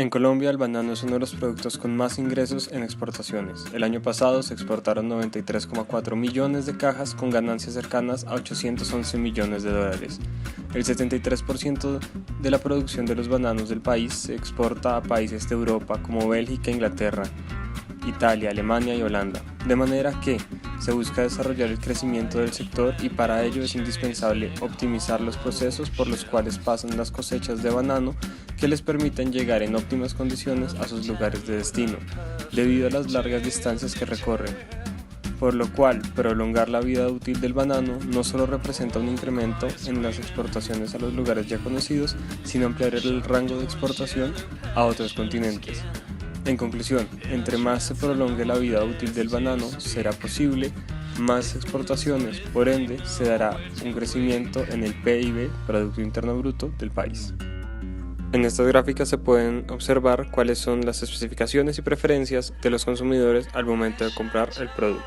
En Colombia, el banano es uno de los productos con más ingresos en exportaciones. El año pasado se exportaron 93,4 millones de cajas con ganancias cercanas a 811 millones de dólares. El 73% de la producción de los bananos del país se exporta a países de Europa como Bélgica, Inglaterra, Italia, Alemania y Holanda, de manera que se busca desarrollar el crecimiento del sector y para ello es indispensable optimizar los procesos por los cuales pasan las cosechas de banano que les permiten llegar en óptimas condiciones a sus lugares de destino, debido a las largas distancias que recorren. Por lo cual, prolongar la vida útil del banano no solo representa un incremento en las exportaciones a los lugares ya conocidos, sino ampliar el rango de exportación a otros continentes. En conclusión, entre más se prolongue la vida útil del banano, será posible más exportaciones, por ende, se dará un crecimiento en el PIB, Producto Interno Bruto, del país. En estas gráficas se pueden observar cuáles son las especificaciones y preferencias de los consumidores al momento de comprar el producto.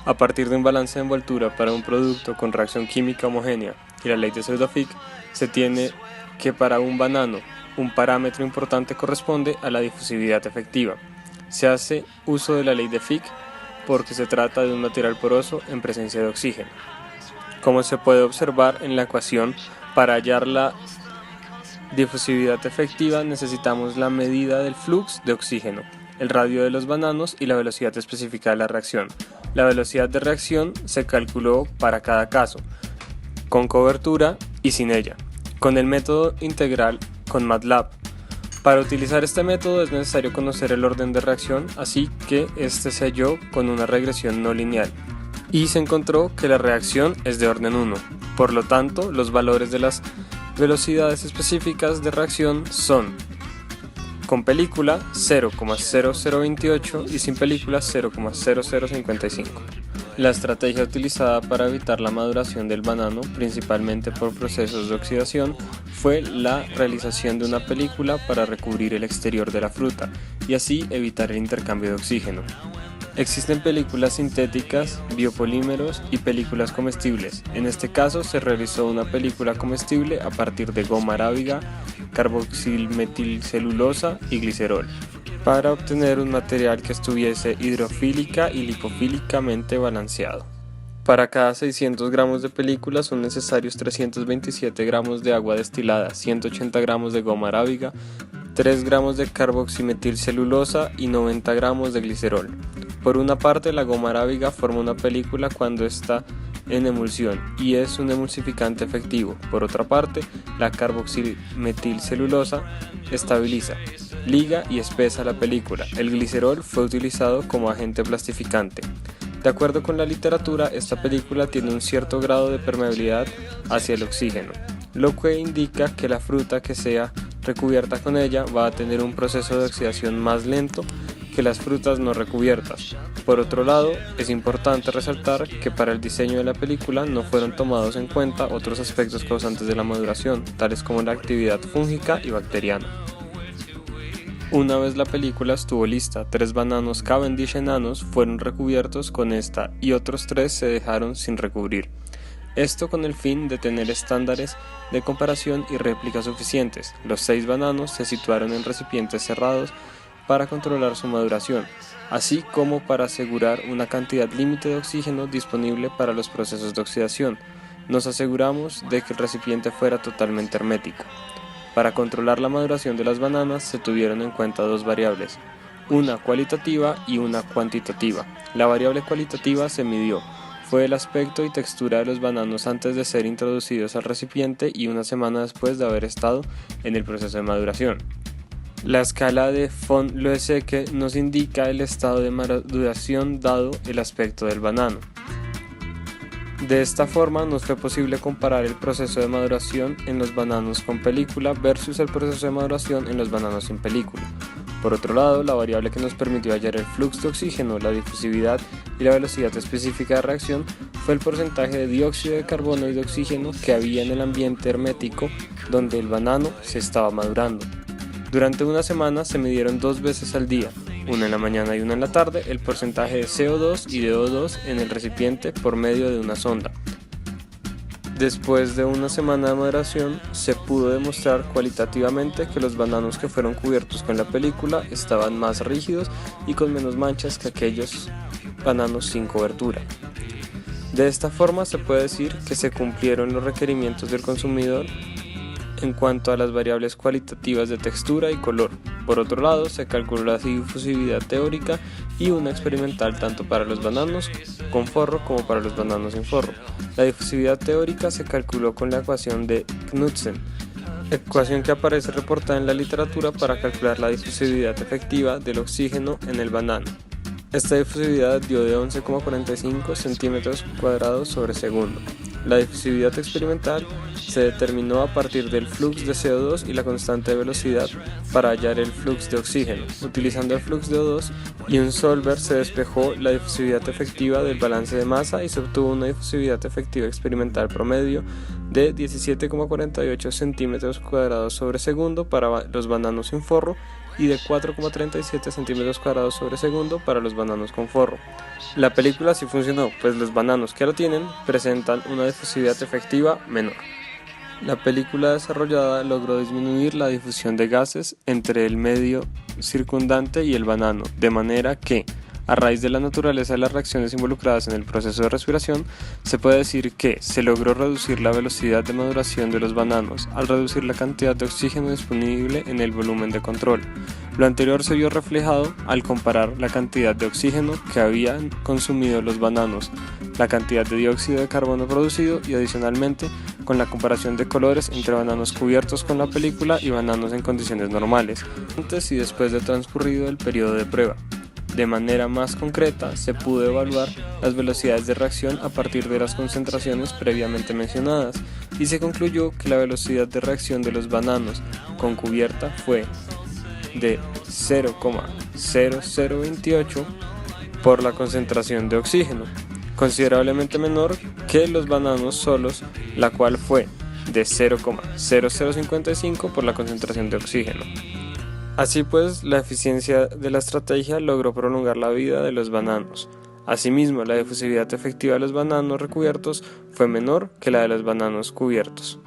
A partir de un balance de envoltura para un producto con reacción química homogénea y la ley de Pseudo-Fick, se tiene que para un banano, un parámetro importante corresponde a la difusividad efectiva. Se hace uso de la ley de Fick porque se trata de un material poroso en presencia de oxígeno. Como se puede observar en la ecuación, para hallar la difusividad efectiva necesitamos la medida del flux de oxígeno, el radio de los bananos y la velocidad específica de la reacción. La velocidad de reacción se calculó para cada caso, con cobertura y sin ella, con el método integral con MATLAB. Para utilizar este método es necesario conocer el orden de reacción, así que este se halló con una regresión no lineal y se encontró que la reacción es de orden 1. Por lo tanto, los valores de las velocidades específicas de reacción son: con película 0,0028 y sin película 0,0055. La estrategia utilizada para evitar la maduración del banano, principalmente por procesos de oxidación, fue la realización de una película para recubrir el exterior de la fruta y así evitar el intercambio de oxígeno. Existen películas sintéticas, biopolímeros y películas comestibles. En este caso se realizó una película comestible a partir de goma arábiga, carboxilmetilcelulosa y glicerol, para obtener un material que estuviese hidrofílica y lipofílicamente balanceado. Para cada 600 gramos de película son necesarios 327 gramos de agua destilada, 180 gramos de goma arábiga, 3 gramos de carboximetilcelulosa y 90 gramos de glicerol. Por una parte, la goma arábiga forma una película cuando está en emulsión y es un emulsificante efectivo. Por otra parte, la carboximetilcelulosa estabiliza, liga y espesa la película. El glicerol fue utilizado como agente plastificante. De acuerdo con la literatura, esta película tiene un cierto grado de permeabilidad hacia el oxígeno, lo que indica que la fruta que sea recubierta con ella va a tener un proceso de oxidación más lento que las frutas no recubiertas. Por otro lado, es importante resaltar que para el diseño de la película no fueron tomados en cuenta otros aspectos causantes de la maduración, tales como la actividad fúngica y bacteriana. Una vez la película estuvo lista, 3 bananos Cavendish enanos fueron recubiertos con esta y otros 3 se dejaron sin recubrir. Esto con el fin de tener estándares de comparación y réplica suficientes. Los 6 bananos se situaron en recipientes cerrados para controlar su maduración, así como para asegurar una cantidad límite de oxígeno disponible para los procesos de oxidación. Nos aseguramos de que el recipiente fuera totalmente hermético. Para controlar la maduración de las bananas se tuvieron en cuenta 2 variables, una cualitativa y una cuantitativa. La variable cualitativa se midió, fue el aspecto y textura de los bananos antes de ser introducidos al recipiente y una semana después de haber estado en el proceso de maduración. La escala de von Loesecke nos indica el estado de maduración dado el aspecto del banano. De esta forma nos fue posible comparar el proceso de maduración en los bananos con película versus el proceso de maduración en los bananos sin película. Por otro lado, la variable que nos permitió hallar el flujo de oxígeno, la difusividad y la velocidad específica de reacción fue el porcentaje de dióxido de carbono y de oxígeno que había en el ambiente hermético donde el banano se estaba madurando. Durante una semana se midieron 2 veces al día, una en la mañana y una en la tarde, el porcentaje de CO2 y de O2 en el recipiente por medio de una sonda. Después de una semana de moderación, se pudo demostrar cualitativamente que los bananos que fueron cubiertos con la película estaban más rígidos y con menos manchas que aquellos bananos sin cobertura. De esta forma se puede decir que se cumplieron los requerimientos del consumidor en cuanto a las variables cualitativas de textura y color. Por otro lado, se calculó la difusividad teórica y una experimental tanto para los bananos con forro como para los bananos sin forro. La difusividad teórica se calculó con la ecuación de Knudsen, ecuación que aparece reportada en la literatura para calcular la difusividad efectiva del oxígeno en el banano. Esta difusividad dio de 11,45 centímetros cuadrados sobre segundo. La difusividad experimental se determinó a partir del flux de CO2 y la constante de velocidad para hallar el flux de oxígeno. Utilizando el flux de O2 y un solver se despejó la difusividad efectiva del balance de masa y se obtuvo una difusividad efectiva experimental promedio de 17,48 centímetros cuadrados sobre segundo para los bananos sin forro y de 4,37 centímetros cuadrados sobre segundo para los bananos con forro. La película sí funcionó, pues los bananos que lo tienen presentan una difusividad efectiva menor. La película desarrollada logró disminuir la difusión de gases entre el medio circundante y el banano, de manera que, a raíz de la naturaleza de las reacciones involucradas en el proceso de respiración, se puede decir que se logró reducir la velocidad de maduración de los bananos al reducir la cantidad de oxígeno disponible en el volumen de control. Lo anterior se vio reflejado al comparar la cantidad de oxígeno que habían consumido los bananos, la cantidad de dióxido de carbono producido y adicionalmente con la comparación de colores entre bananos cubiertos con la película y bananos en condiciones normales, antes y después de transcurrido el periodo de prueba. De manera más concreta, se pudo evaluar las velocidades de reacción a partir de las concentraciones previamente mencionadas y se concluyó que la velocidad de reacción de los bananos con cubierta fue de 0,0028 por la concentración de oxígeno, considerablemente menor que los bananos solos, la cual fue de 0,0055 por la concentración de oxígeno. Así pues, la eficiencia de la estrategia logró prolongar la vida de los bananos. Asimismo, la difusividad efectiva de los bananos recubiertos fue menor que la de los bananos cubiertos.